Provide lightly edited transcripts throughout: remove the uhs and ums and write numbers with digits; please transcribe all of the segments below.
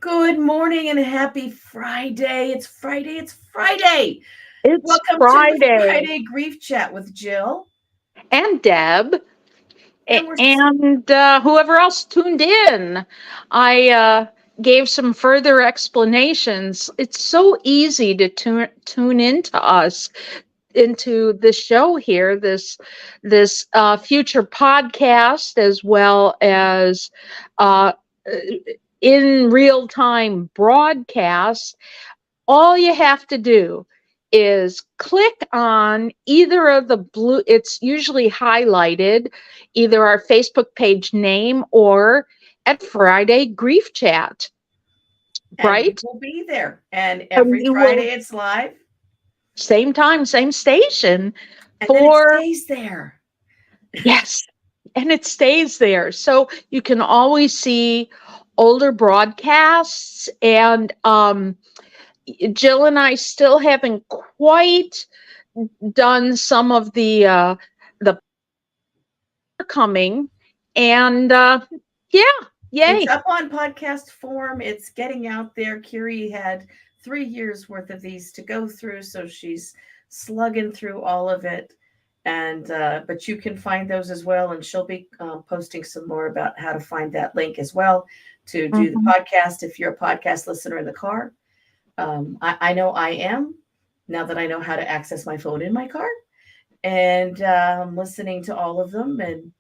Good morning and happy Friday. It's Friday. It's Friday. It's Welcome to the Friday. Friday Grief Chat with Jill. And Deb And we're and whoever else tuned in. I gave some further explanations. It's so easy to tune into us, into the show here, this future podcast, as well as uh, in real time broadcast. All you have to do is click on either of the blue, it's usually highlighted, either our Facebook page name or at Friday Grief Chat, and we right? will be there. And And every you will, Friday it's live. same time, same station And then it for, stays there. yes, and it stays there. So you can always see older broadcasts. And Jill and I still haven't quite done some of the coming, and yeah, It's yay. up on podcast form. It's getting out there. Curie had 3 years worth of these to go through, so she's slugging through all of it. And but you can find those as well, and she'll be posting some more about how to find that link as well to do the Mhm. podcast if you're a podcast listener in the car. I know I am, now that I know how to access my phone in my car, and listening to all of them. And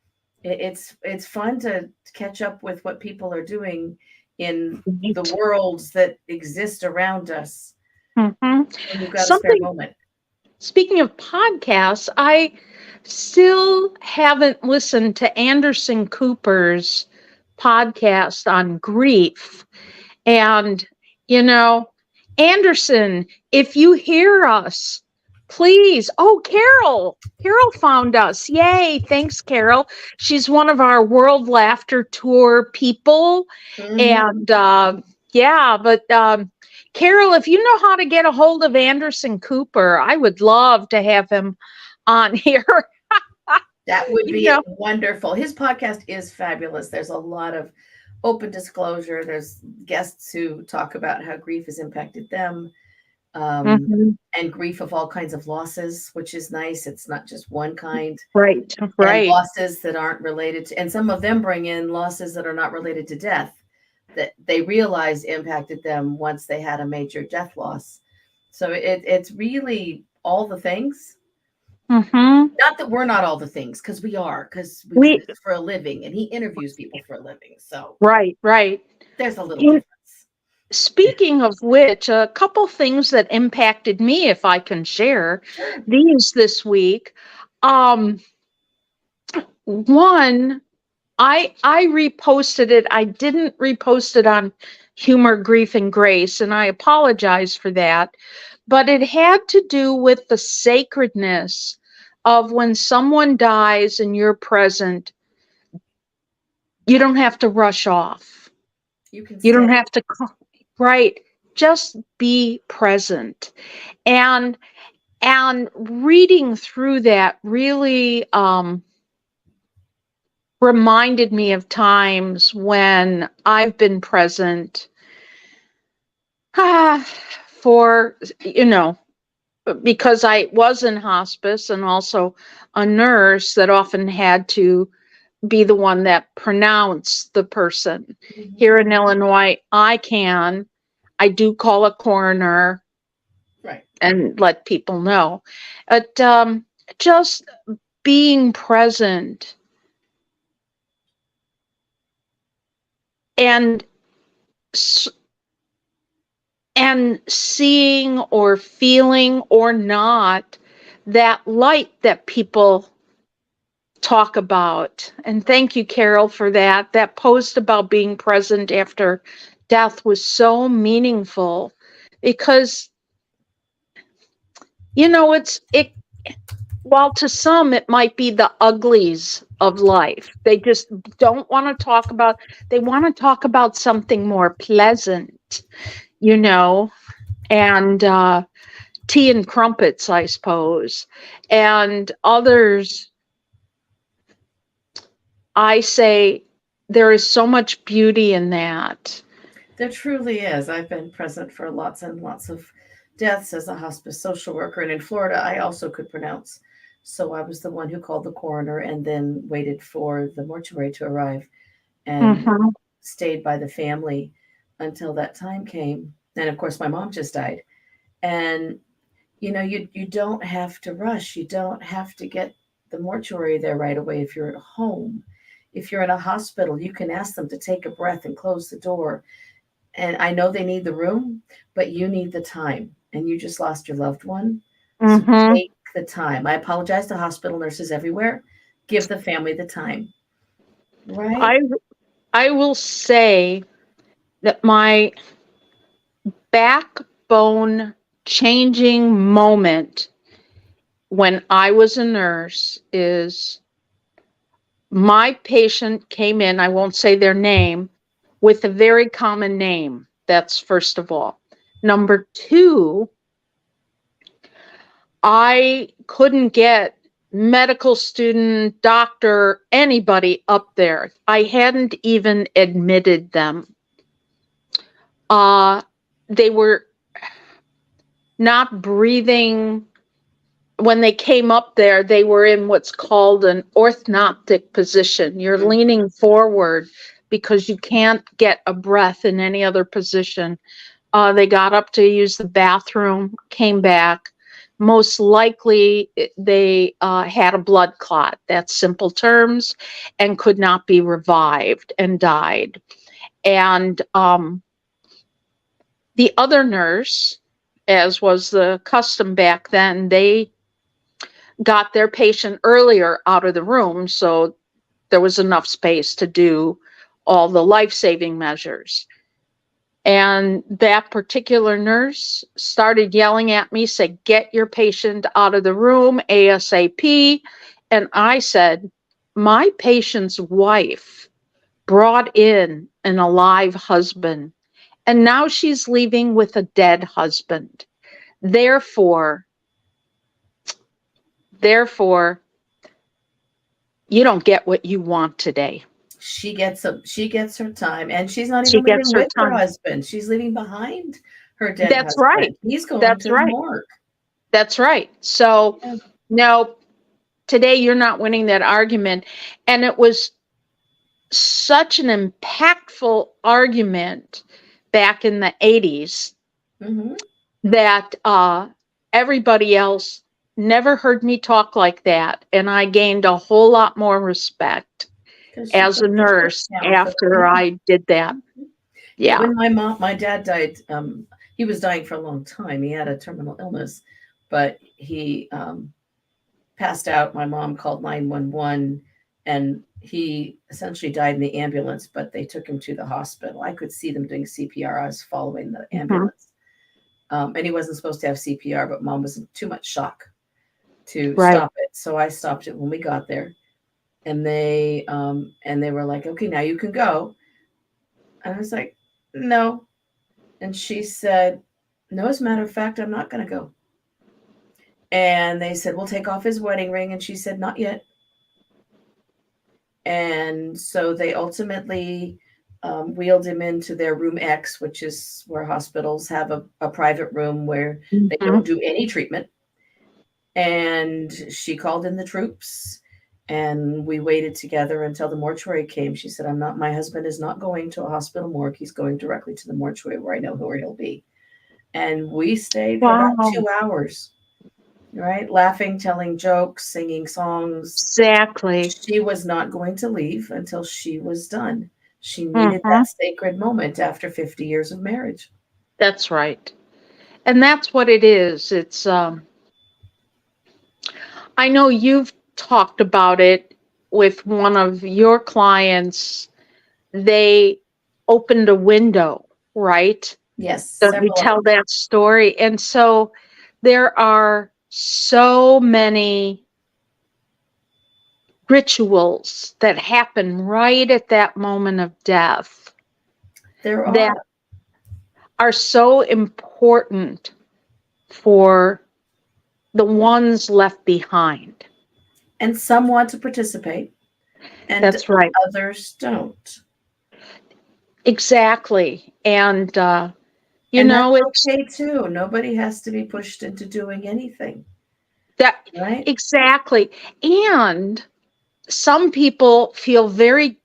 it's fun to catch up with what people are doing in the Right. worlds that exist around us Mhm. when you've got a spare Something, moment. speaking of podcasts, I still haven't listened to Anderson Cooper's podcast on grief. And, you know, Anderson, if you hear us, please. Oh, Carol. Carol found us. Yay. Thanks, Carol. She's one of our World Laughter Tour people. Hmm. And yeah, but Carol, if you know how to get a hold of Anderson Cooper, I would love to have him on here. That would you be know, wonderful. His podcast is fabulous. There's a lot of open disclosure. There's guests who talk about how grief has impacted them, um, mhm, and grief of all kinds of losses, which is nice. It's not just one kind, right, and right. losses that aren't related to, and some of them bring in losses that are not related to death that they realized impacted them once they had a major death loss. So it's really all the things. Hmm. Not that we're not all the things, because we are, because we do We, this for a living, and he interviews people for a living. So right, right. there's a little difference. Speaking of which, a couple things that impacted me, if I can share Sure. these this week. Um, One, I reposted it. I didn't repost it on Humor, Grief, and Grace, and I apologize for that. But it had to do with the sacredness of when someone dies and you're present. You don't have to rush off. You can You don't stay. have to, right? Just be present. And reading through that really reminded me of times when I've been present ah, for, you know, because I was in hospice and also a nurse that often had to be the one that pronounced the person. Mhm. Here in Illinois, I do call a coroner Right. and let people know. But just being present and and seeing or feeling or not that light that people talk about. And thank you, Carol, for that. That post about being present after death was so meaningful because, it, while to some it might be the uglies of life, they just don't want to talk about, they want to talk about something more pleasant, you know, and tea and crumpets, I suppose. And others, I say, there is so much beauty in that. There truly is. I've been present for lots and lots of deaths as a hospice social worker. And in Florida, I also could pronounce. So I was the one who called the coroner and then waited for the mortuary to arrive and Mm-hmm. stayed by the family until that time came. And of course, my mom just died. And you don't have to rush. You don't have to get the mortuary there right away if you're at home. If you're in a hospital, you can ask them to take a breath and close the door. And I know they need the room, but you need the time. And you just lost your loved one. So Mm-hmm. take the time. I apologize to hospital nurses everywhere. Give the family the time. Right? I I will say that my backbone changing moment when I was a nurse is my patient came in, I won't say their name, with a very common name. That's first of all. Number two, I couldn't get medical student, doctor, anybody up there. I hadn't even admitted them. Uh, they were not breathing. When they came up there, they were in what's called an orthnoptic position. You're Mhm. leaning forward because you can't get a breath in any other position. They got up to use the bathroom, came back. Most likely, they had a blood clot. That's simple terms, and could not be revived and died. And the other nurse, as was the custom back then, they got their patient earlier out of the room, so there was enough space to do all the life-saving measures. And that particular nurse started yelling at me, said, "Get your patient out of the room ASAP." And I said, "My patient's wife brought in an alive husband, and now she's leaving with a dead husband. Therefore, therefore, you don't get what you want today." She gets her time, and she's not She even leaving gets her with her time. husband. She's leaving behind her dead That's right. husband. He's going That's to the right. morgue. That's right. So, Yeah. no, today you're not winning that argument. And it was such an impactful argument back in the 80s Hmm. that everybody else never heard me talk like that. And I gained a whole lot more respect Because she as took a the foot nurse down for the after family. I did that. Yeah, Yeah. when my dad died, he was dying for a long time. He had a terminal illness, but he passed out. My mom called 911, and he essentially died in the ambulance, but they took him to the hospital. I could see them doing CPR. I was following the Mhm. ambulance. And he wasn't supposed to have CPR, but mom was in too much shock to Right. stop it. So I stopped it when we got there. And they were like, okay, now you can go. And I was like, no. And she said, no, as a matter of fact, I'm not going to go. And they said, we'll take off his wedding ring. And she said, not yet. And so they ultimately wheeled him into their room X, which is where hospitals have a private room where they Mhm. don't do any treatment. And she called in the troops, and we waited together until the mortuary came. She said, my husband is not going to a hospital morgue. He's going directly to the mortuary where I know where he'll be. And we stayed for about Wow. 2 hours, right? Laughing, telling jokes, singing songs. Exactly. She was not going to leave until she was done. She needed Mhm. that sacred moment after 50 years of marriage. That's right. And that's what it is. It's I know you've talked about it with one of your clients. They opened a window, right? Yes, Don't you several of tell them. that story? And so there are so many rituals that happen right at that moment of death There that are. are so important for the ones left behind. And some want to participate, and That's right. others don't. Exactly. And, And that's it's okay too. Nobody has to be pushed into doing anything, that right? exactly. And some people feel very,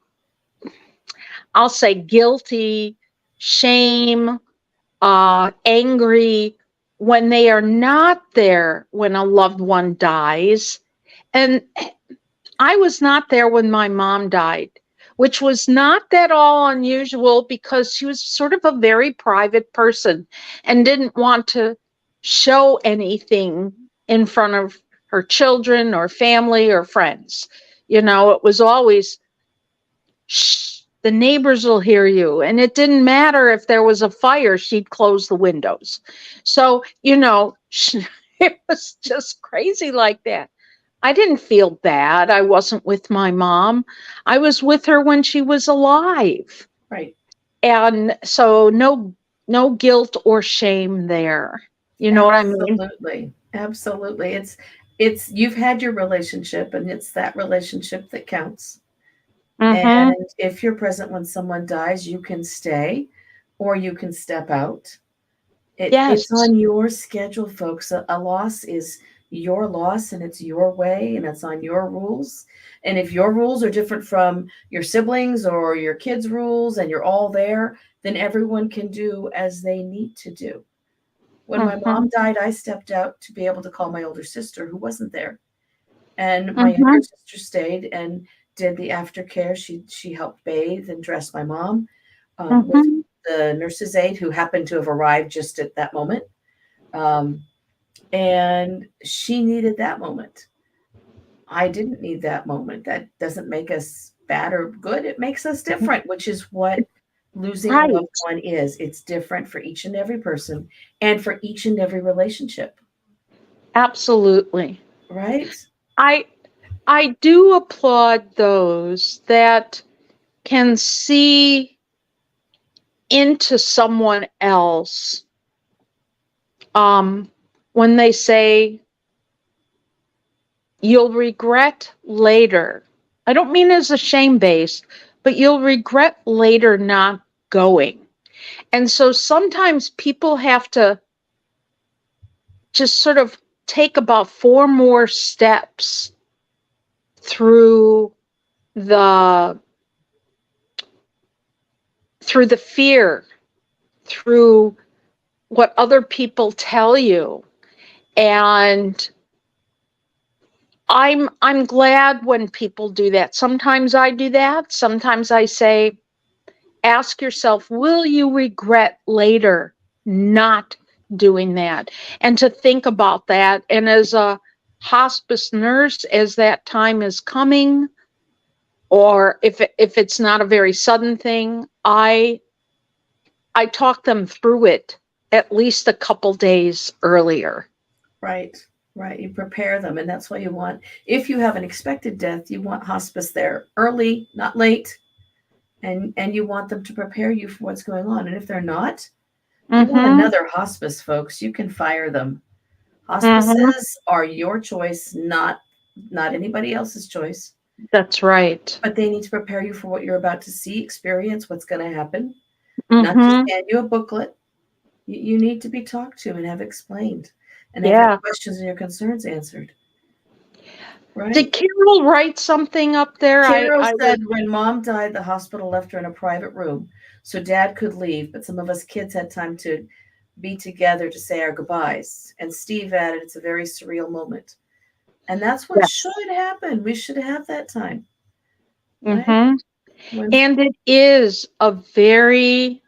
I'll say, guilty, shame, angry when they are not there when a loved one dies. And I was not there when my mom died, which was not that all unusual because she was sort of a very private person and didn't want to show anything in front of her children or family or friends. It was always, shh, the neighbors will hear you. And it didn't matter if there was a fire, she'd close the windows. So, it was just crazy like that. I didn't feel bad. I wasn't with my mom. I was with her when she was alive. Right. And so no guilt or shame there. You know what I mean? Absolutely. Absolutely. It's you've had your relationship and it's that relationship that counts. Mhm. And if you're present when someone dies, you can stay or you can step out. It's Yes. on your schedule, folks. A loss is your loss and it's your way and it's on your rules. And if your rules are different from your siblings or your kids' rules and you're all there, then everyone can do as they need to do. When my mom Mhm. died, I stepped out to be able to call my older sister who wasn't there. And my younger Mhm. sister stayed and did the aftercare. She helped bathe and dress my mom with Mhm. the nurse's aide who happened to have arrived just at that moment. Um, and she needed that moment. I didn't need that moment. That doesn't make us bad or good. It makes us different, which is what losing a loved Right. one is. It's different for each and every person and for each and every relationship, Absolutely. right? I I do applaud those that can see into someone else um when they say you'll regret later. I don't mean as a shame base, but you'll regret later not going. And so sometimes people have to just sort of take about four more steps through the fear, through what other people tell you. And I'm glad when people do that. Sometimes I do that. Sometimes I say, ask yourself, will you regret later not doing that? And to think about that. And as a hospice nurse, as that time is coming, or if it's not a very sudden thing, I talk them through it at least a couple days earlier. Right, right. You prepare them, and that's why you want, if you have an expected death, you want hospice there early, not late, and you want them to prepare you for what's going on. And if they're not, you want Mm-hmm. another hospice, folks. You can fire them. Mm-hmm. Hospices are your choice, not anybody else's choice. That's right. But they need to prepare you for what you're about to see, experience what's going to happen, not just Mm-hmm. hand you a booklet. You need to be talked to and have explained and have your Yeah. questions and your concerns answered, right? Did Carol write something up there? Carol I said would. when mom died, the hospital left her in a private room so dad could leave, but some of us kids had time to be together to say our goodbyes. And Steve added, it's a very surreal moment. And that's what Yes. should happen. We should have that time, right? Mm-hmm. When And it is a very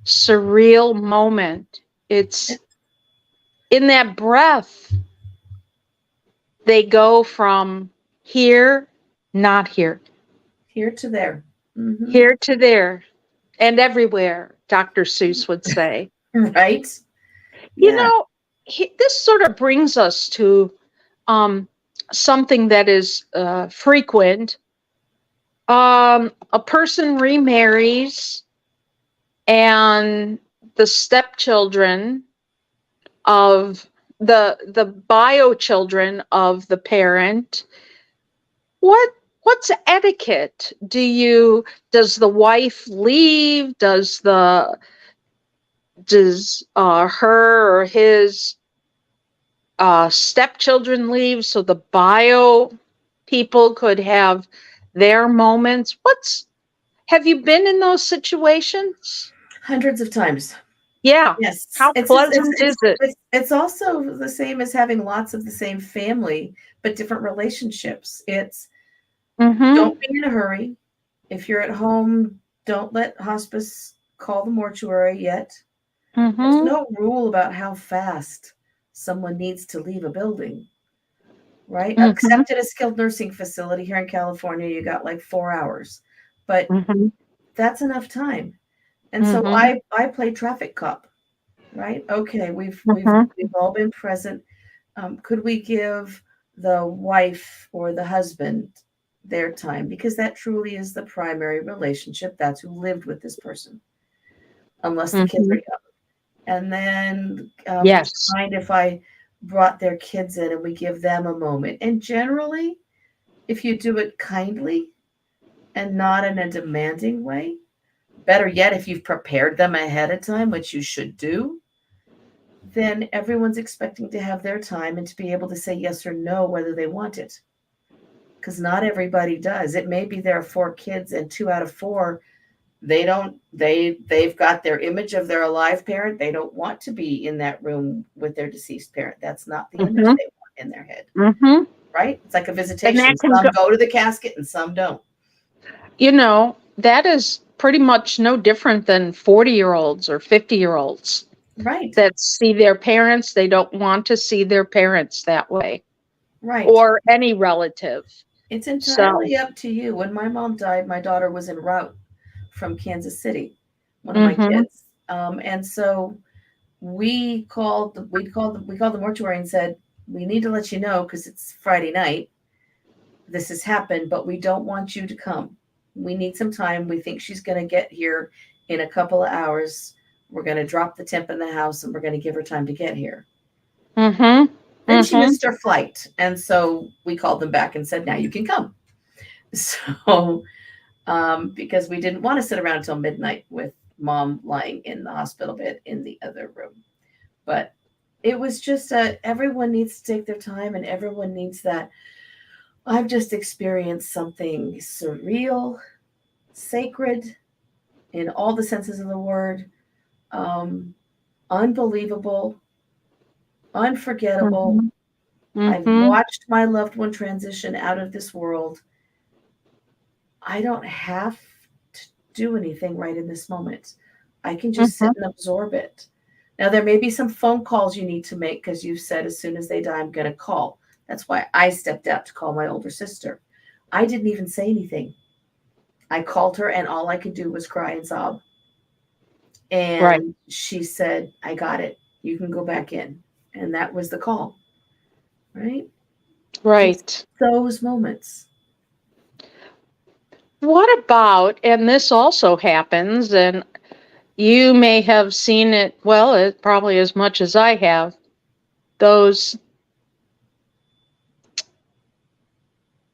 surreal moment. It's in that breath, they go from here, not here, here to there. Hmm. here to there, and everywhere, Dr. Seuss would say. Right? You Yeah. know, this sort of brings us to um, something that is frequent. A person remarries, and the stepchildren of the bio children of the parent, what what's etiquette? Does the wife leave? Does her or his stepchildren leave so the bio people could have their moments? Have you been in those situations? Hundreds of times. Yeah. Yes. How pleasant is it? It's also the same as having lots of the same family, but different relationships. It's Mm-hmm. don't be in a hurry. If you're at home, don't let hospice call the mortuary yet. There's Mm-hmm. no rule about how fast someone needs to leave a building, right? Mm-hmm. Except at a skilled nursing facility here in California, you got like 4 hours, but Mm-hmm. that's enough time. And so Mm-hmm. I play traffic cop, right? Okay, Mm-hmm. we've all been present. Could we give the wife or the husband their time, because that truly is the primary relationship? That's who lived with this person, unless the kids Mm-hmm. are young. And then do you Yes. mind if I brought their kids in and we give them a moment? And generally, if you do it kindly and not in a demanding way, better yet, if you've prepared them ahead of time, which you should do, then everyone's expecting to have their time and to be able to say yes or no whether they want it. Because not everybody does. It may be there are 4 kids and 2 out of 4 they don't they've got their image of their alive parent. They don't want to be in that room with their deceased parent. That's not the image Mm-hmm. they want in their head, Mm-hmm. right? It's like a And visitation. that can Some go, go to the casket and some don't. that is pretty much no different than 40-year-olds or 50-year-olds Right. that see their parents. They don't want to see their parents that way, Right. or any relative. It's So, entirely up to you. When my mom died, my daughter was en route from Kansas City, one of my mm-hmm. kids. And so we called the mortuary and said, we need to let you know because it's Friday night. This has happened, but we don't want you to come. We need some time. We think she's going to get here in a couple of hours. We're going to drop the temp in the house and we're going to give her time to get here. Mm-hmm. Then she Mm-hmm. missed her flight. And so we called them back and said, now you can come. So, because we didn't want to sit around until midnight with mom lying in the hospital bed in the other room. But it was just everyone needs to take their time and everyone needs that. I've just experienced something surreal, sacred in all the senses of the word, um, unbelievable, unforgettable. Mm-hmm. I've Mm-hmm. watched my loved one transition out of this world. I don't have to do anything right in this moment. I can just sit Mm-hmm. and absorb it. Now, there may be some phone calls you need to make because you said as soon as they die, I'm going to call. That's why I stepped out to call my older sister. I didn't even say anything. I called her, and all I could do was cry and sob. Right. And she said, I got it. You can go back in. And that was the call, right? It's Right. those moments. What about, and this also happens, and you may have seen it, well, probably as much as I have, those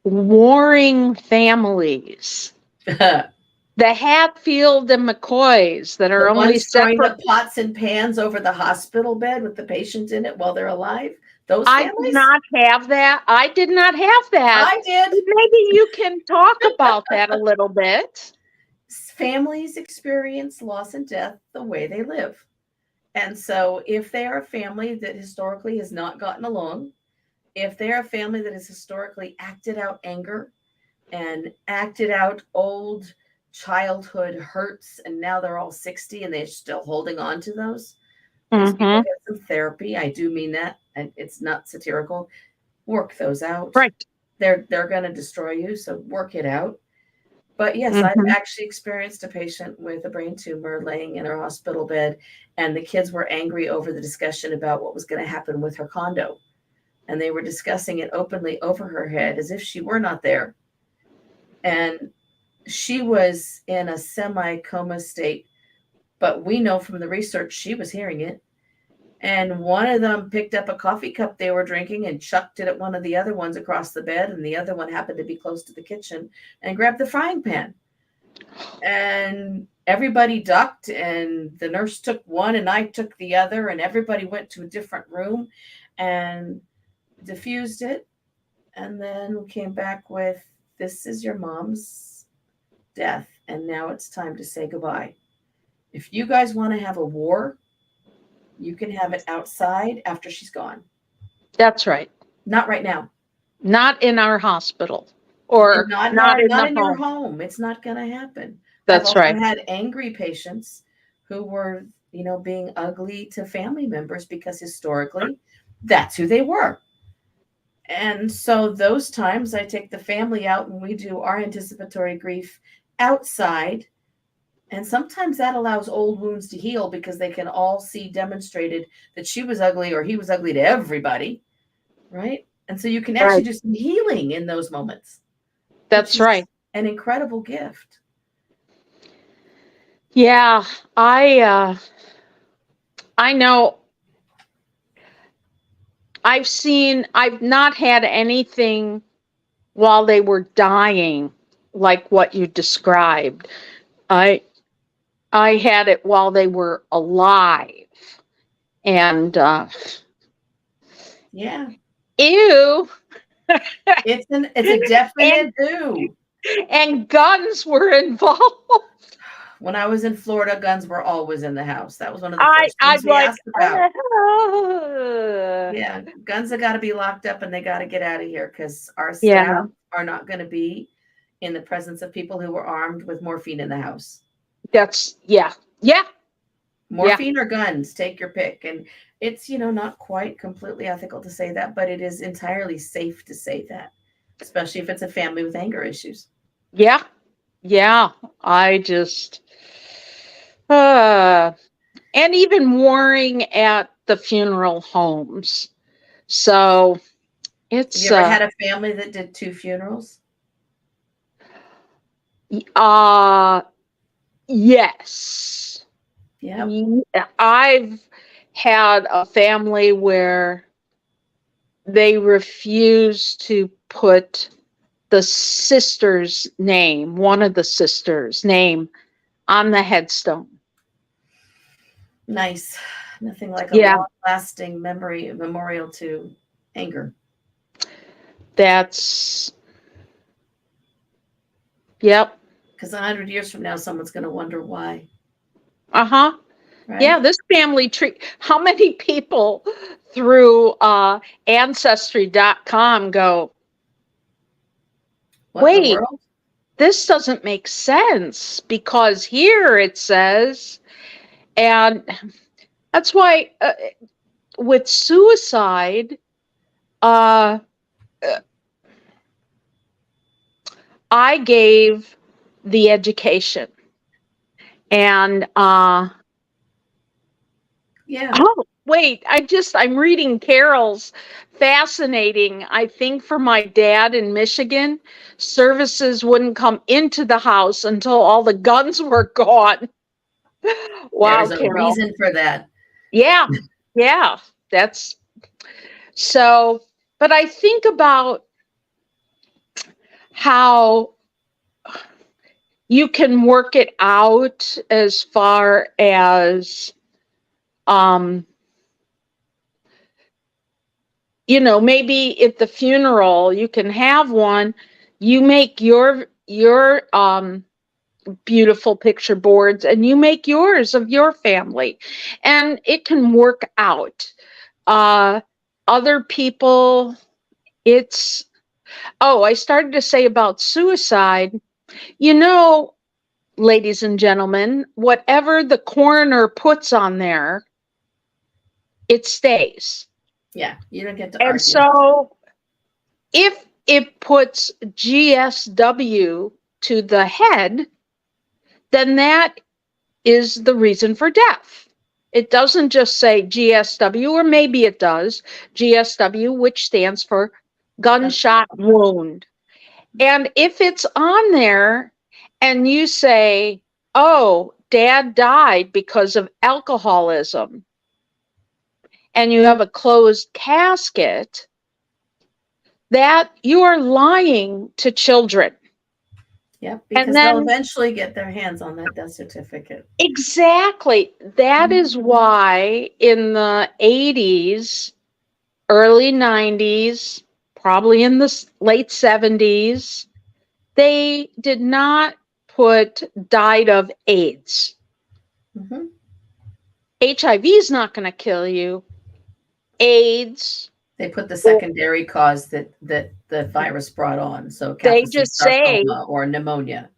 warring families, The the Hatfield and McCoys that are only ones throwing separate. the pots and pans over the hospital bed with the patient in it while they're alive. Those I did families? not have that. I did not have that. I did. Maybe you can talk about that a little bit. Families experience loss and death the way they live. And so, if they are a family that historically has not gotten along, if they're a family that has historically acted out anger and acted out old childhood hurts, and now they're all 60 and they're still holding on to those people Mm-hmm. get some therapy. I do mean that, and it's not satirical. Work those out. Right. They're going to destroy you, so work it out. But yes, I've Mm-hmm. actually experienced a patient with a brain tumor laying in her hospital bed, and the kids were angry over the discussion about what was going to happen with her condo. And they were discussing it openly over her head as if she were not there. And she was in a semi coma state, but we know from the research she was hearing it. And one of them picked up a coffee cup they were drinking and chucked it at one of the other ones across the bed. And the other one happened to be close to the kitchen and grabbed the frying pan. And everybody ducked, and the nurse took one and I took the other, and everybody went to a different room and diffused it. And then we came back with, this is your mom's death. And now it's time to say goodbye. If you guys want to have a war, you can have it outside after she's gone. That's right. Not right now. Not in our hospital, or Not not in not the in your home. home. It's not going to happen. I've That's also right. had angry patients who were, being ugly to family members because historically that's who they were. And so those times I take the family out and we do our anticipatory grief outside. And sometimes that allows old wounds to heal because they can all see demonstrated that she was ugly or he was ugly to everybody. Right. And so you can actually Right. do some healing in those moments, which That's is right. an incredible gift. Yeah, I know I've not had anything while they were dying like what you described. I I had it while they were alive. And Yeah. ew. It's a and definite ooh. and guns were involved. When I was in Florida, guns were always in the house. That was one of the first I'd things we like asked about. uh, Yeah, guns have got to be locked up and they got to get out of here because our yeah, staff are not going to be in the presence of people who were armed with morphine in the house. that's yeah. Yeah. Yeah. Morphine or guns, take your pick. And it's, not quite completely ethical to say that, but it is entirely safe to say that, especially if it's a family with anger issues. Yeah. Yeah. I just uh and even warring at the funeral homes. So Have you it's ever had a family that did two funerals? uh yes. Yeah. I've had a family where they refuse to put the sister's name, one of the sisters' name on the headstone. Nice. Nothing like a Yeah, long lasting memory memorial to anger. that's, yep. Because 100 years from now, someone's going to wonder why, Uh-huh. Yeah, right? this family tree. How many people through ancestry.com go, What in the wait, world? this doesn't make sense because here it says, and that's why with suicide, uh, I gave the education. And Yeah. oh wait, I'm reading Carol's fascinating. I think for my dad in Michigan, services wouldn't come into the house until all the guns were gone. Wow, There's a Carol. reason for that. Yeah, yeah. That's so, but I think about how you can work it out as far as um maybe at the funeral you can have one. You make your beautiful picture boards and you make yours of your family, and it can work out. uh Other people, it's, oh, I started to say about suicide. you know Ladies and gentlemen, whatever the coroner puts on there, it stays. Yeah. You don't get to And argue. so if it puts GSW to the head, then that is the reason for death. It doesn't just say GSW, or maybe it does, GSW, which stands for gunshot wound. And if it's on there and you say, oh, dad died because of alcoholism, and you have a closed casket, that you are lying to children. Yep, And because they'll then eventually get their hands on that death certificate. exactly, that is why in the 80s, early 90s, probably in the late 70s, they did not put died of AIDS. Mm-hmm. HIV is not going to kill you. AIDS, They put the or secondary cause that the virus brought on, so they Kaposi just say sarcoma or pneumonia.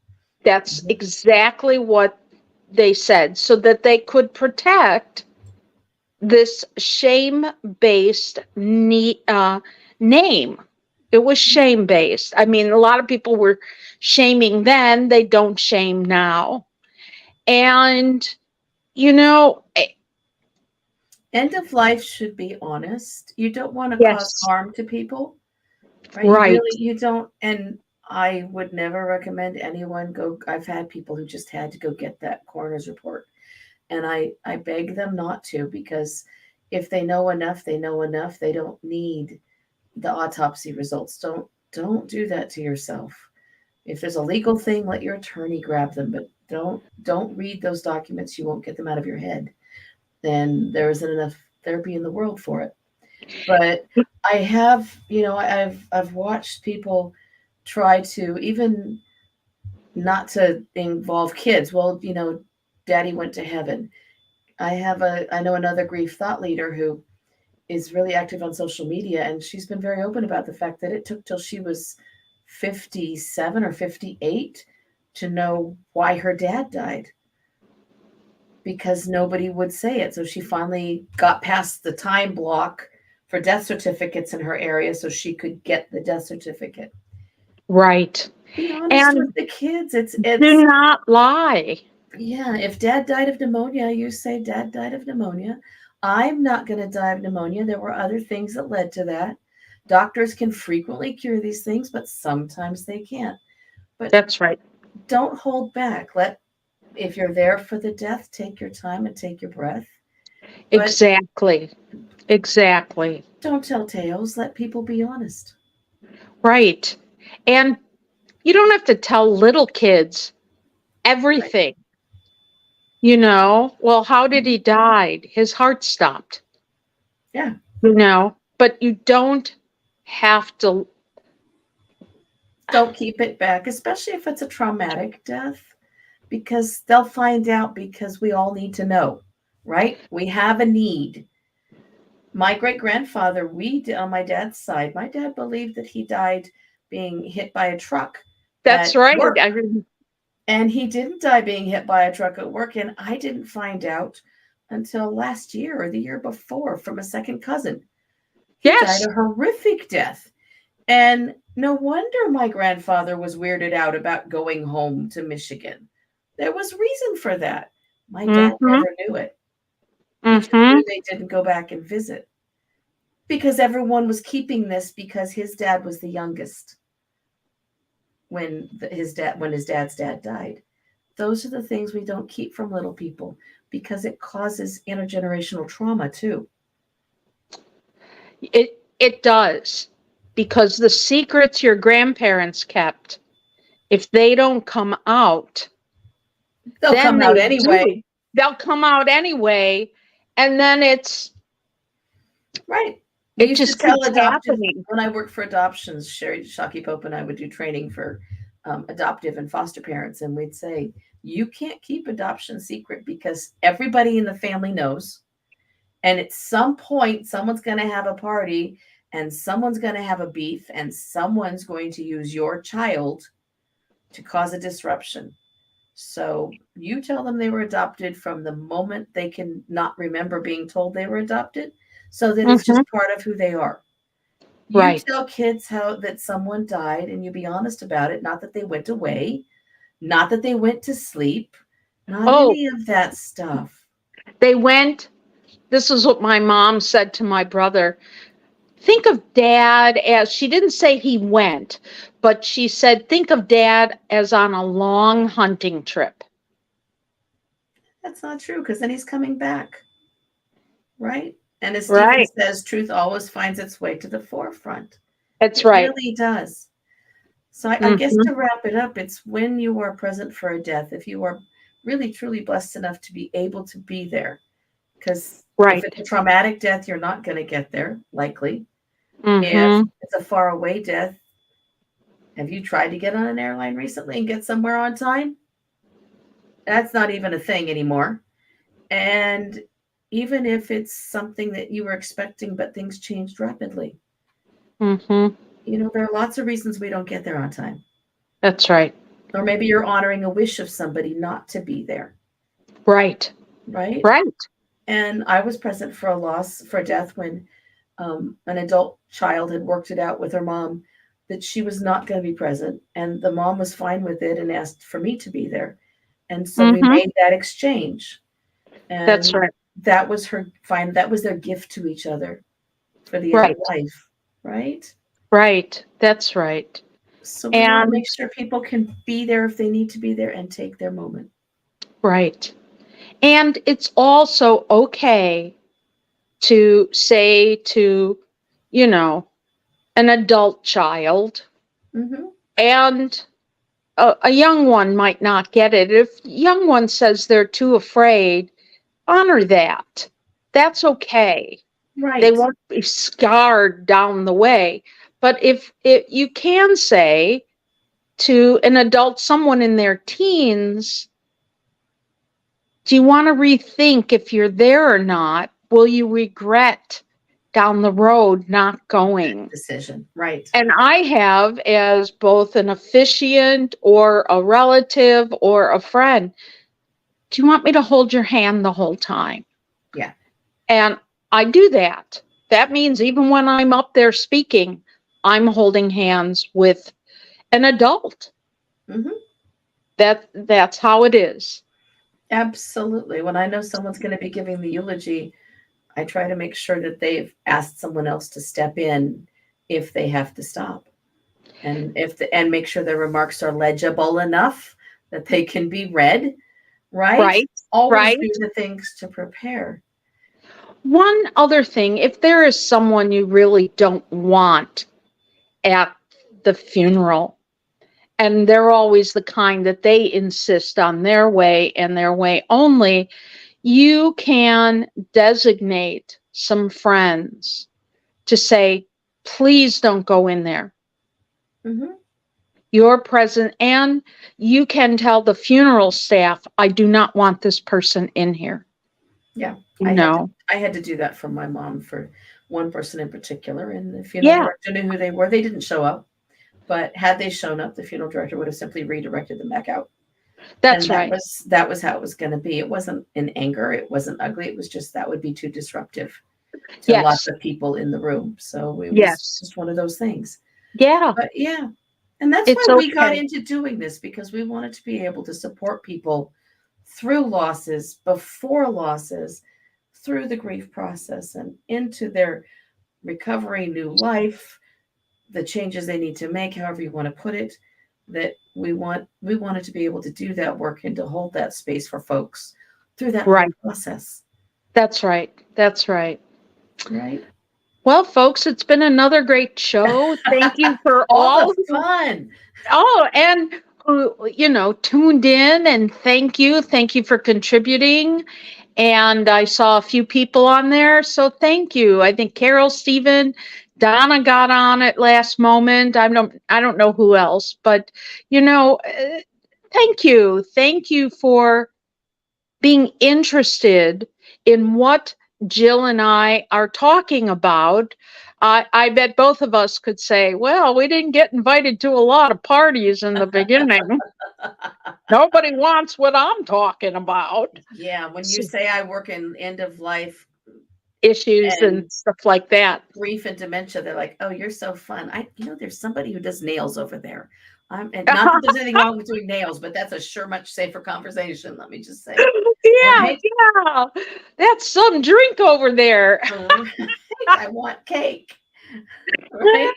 that's Mhm. exactly what they said, so that they could protect this shame-based name. It was shame-based. I mean, a lot of people were shaming then, they don't shame now. And, you know, End of life should be honest. You don't want to cause yes, harm to people, right? right, You don't. And I would never recommend anyone go. I've had people who just had to go get that coroner's report, and I beg them not to, because if they know enough, they know enough. They don't need the autopsy results. Don't do that to yourself. If there's a legal thing, let your attorney grab them, but don't read those documents. You won't get them out of your head. Then there isn't enough therapy in the world for it. But I have, I've watched people try to, even not to involve kids. Well, daddy went to heaven. I know another grief thought leader who is really active on social media, and she's been very open about the fact that it took till she was 57 or 58 to know why her dad died, because nobody would say it. So she finally got past the time block for death certificates in her area so she could get the death certificate. right. Be honest with And the kids. do It's not lie. Yeah, if dad died of pneumonia, you say dad died of pneumonia. I'm not going to die of pneumonia. There were other things that led to that. Doctors can frequently cure these things, but sometimes they can't. But That's right. don't hold back. If you're there for the death, take your time and take your breath. But Exactly. Exactly. don't tell tales. Let people be honest. Right. And you don't have to tell little kids Right. everything. Well, how did he die? His heart stopped, Yeah. but you don't have to. Don't keep it back, especially if it's a traumatic death, because they'll find out, because we all need to know, right? We have a need. My great grandfather, on my dad's side, my dad believed that he died being hit by a truck That's at right. work. And he didn't die being hit by a truck at work. And I didn't find out until last year or the year before from a second cousin. He died Yes. a horrific death. And no wonder my grandfather was weirded out about going home to Michigan. There was reason for that. My dad Mm-hmm. never knew it. He just Mm-hmm. knew they didn't go back and visit, because everyone was keeping this because his dad was the youngest when his dad's dad died. Those are the things we don't keep from little people, because it causes intergenerational trauma too. It does, because the secrets your grandparents kept, if they don't come out, They'll then come they out anyway. do. They'll come out anyway, and then Right. We it used to just tell keeps adoptive, happening. when I worked for adoptions, Sherry Shockey Pope and I would do training for adoptive and foster parents. And we'd say, you can't keep adoption secret, because everybody in the family knows. And at some point, someone's going to have a party, and someone's going to have a beef, and someone's going to use your child to cause a disruption. So you tell them they were adopted from the moment they can not remember being told they were adopted, so that it's Hmm. just part of who they are. You Right. tell kids how that someone died, and you be honest about it, not that they went away, not that they went to sleep, not Oh, any of that stuff. they went. This is what my mom said to my brother. Think of dad as, she didn't say he went, but she said, think of dad as on a long hunting trip. That's not true, because then he's coming back, right? And as Stephen Right. says, truth always finds its way to the forefront. That's It right. really does. So I guess Hmm. to wrap it up, it's when you are present for a death, if you are really truly blessed enough to be able to be there, because if Right. it's a traumatic death, you're not going to get there, likely. If Hmm. it's a far away death, have you tried to get on an airline recently and get somewhere on time? That's not even a thing anymore. And even if it's something that you were expecting, but things changed rapidly, Hmm. there are lots of reasons we don't get there on time. That's right. Or maybe you're honoring a wish of somebody not to be there, Right. right? Right. And I was present for a loss, for a death, when an adult child had worked it out with her mom that she was not going to be present. And the mom was fine with it and asked for me to be there. And so we Hmm. made that exchange. That's And right. that was her fine. That was their gift to each other for the end of Right. life, right? Right. That's right. So we want to And make sure people can be there if they need to be there and take their moment. right. And it's also okay to say to, you know, an adult child, Mm-hmm. and a young one might not get it. If young one says they're too afraid, honor that. That's okay. They Right. won't be scarred down the way. But if you can say to an adult, someone in their teens, do you want to rethink if you're there or not? Will you regret down the road not going? Decision. Right. And I have, as both an officiant or a relative or a friend, do you want me to hold your hand the whole time? Yeah. And I do that. That means even when I'm up there speaking, I'm holding hands with an adult. Mm-hmm. That's how it is. Absolutely. When I know someone's going to be giving the eulogy, I try to make sure that they've asked someone else to step in if they have to stop, and make sure their remarks are legible enough that they can be read. Right? Right? Always Right? do the things to prepare. One other thing, if there is someone you really don't want at the funeral, and they're always the kind that they insist on their way and their way only, you can designate some friends to say, please don't go in there. Hmm. You're present, and you can tell the funeral staff, I do not want this person in here. Yeah, You I had to. know, I had to do that for my mom for one person in particular, and the funeral yeah, director knew who they were. They didn't show up, but had they shown up, the funeral director would have simply redirected them back out. And that's that right. was that was how it was going to be. It wasn't in anger. It wasn't ugly. It was just that would be too disruptive to lots Yes, of people in the room. So it was yes, just one of those things. yeah, But yeah, and that's it's why we got okay. into doing this, because we wanted to be able to support people through losses, before losses, through the grief process, and into their recovery, new life, the changes they need to make, however you want to put it. That we wanted to be able to do that work and to hold that space for folks through that whole Right. process. That's right. That's right. Right? Well, folks, it's been another great show. Thank you for All the all who, fun. oh, and who, tuned in, and thank you for contributing. And I saw a few people on there, so thank you. I think Carol, Stephen, Donna got on at last moment. I don't know who else, but thank you for being interested in what Jill and I are talking about. I bet both of us could say, well, we didn't get invited to a lot of parties in the beginning. Nobody wants what I'm talking about. Yeah, when you S- say I work in end of life Issues and and stuff like that. grief and dementia, they're like, "Oh, you're so fun." There's somebody who does nails over there. And not that there's anything wrong with doing nails, but that's a sure much safer conversation. Let me just say, Yeah, right? yeah. That's some drink over there. Right. I want cake, right?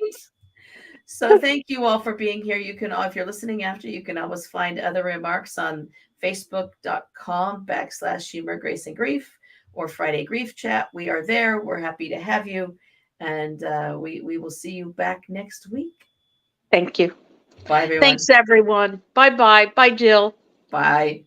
So thank you all for being here. You can, if you're listening after, you can always find other remarks on facebook.com/humor, grace, and grief, or Friday Grief Chat. We are there. We're happy to have you. And we will see you back next week. Thank you. Bye, everyone. Thanks, everyone. Bye-bye. Bye, Jill. Bye.